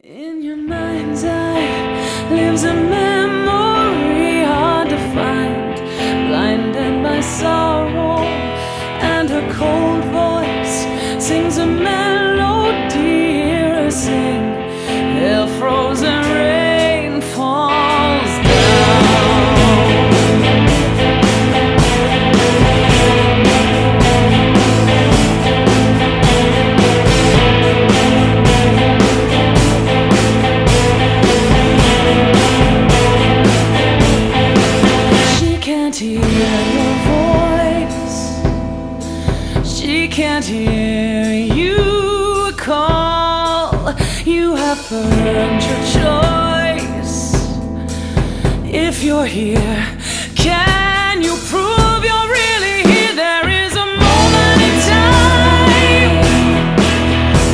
In your mind's eye lives a memory hard to find, blinded by sorrow, and her cold voice sings a melody. Hear her sing, hell frozen rain falls can't hear you call. You have earned your choice. If you're here, can you prove you're really here? There is a moment in time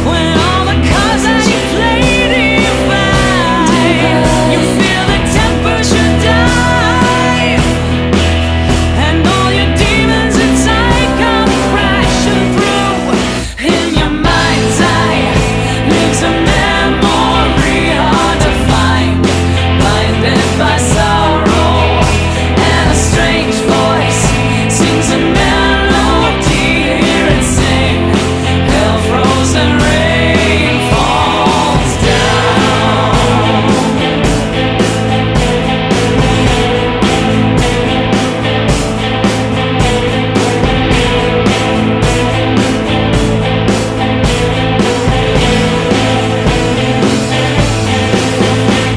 when all the cards that you played divide. You feel the temperature dive, and all your demons inside come crashing through. In your mind's eye lives a memory hard to find, blinded by sorrow, and a strange voice sings a melody. Hear it sing, hell frozen rain falls down.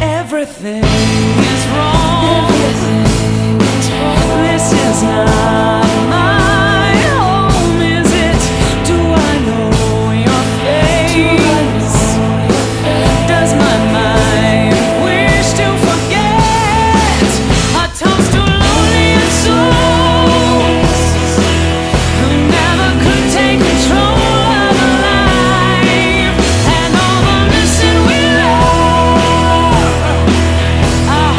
Everything is wrong. This is not my home, is it? Do I know your face? Does my mind wish to forget? A toast to lonely souls who never could take control of a life, and all the missing we love. I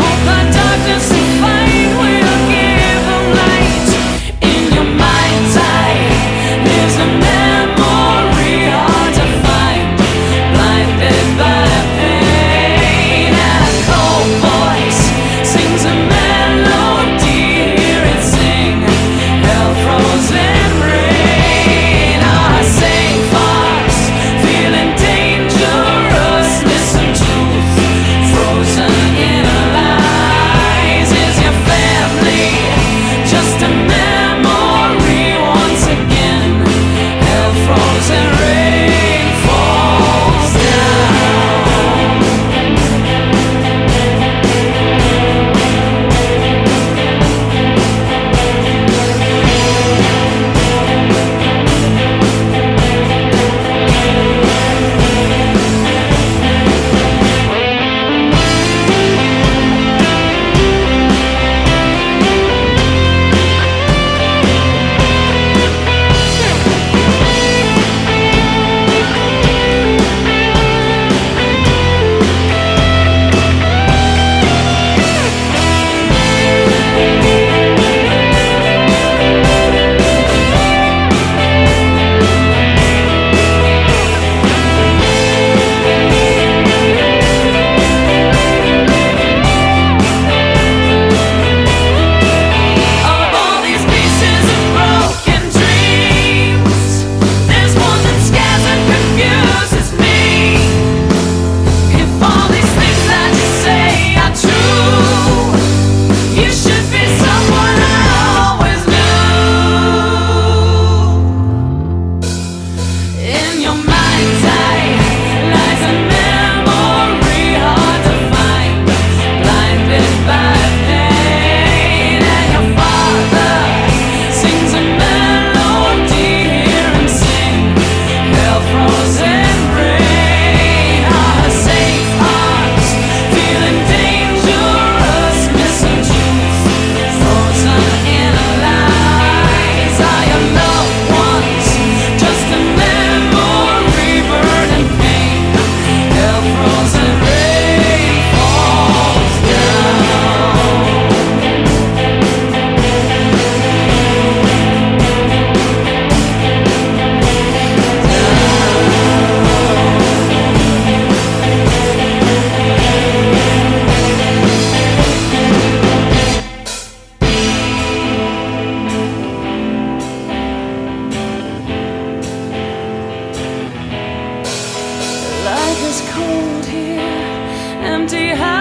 how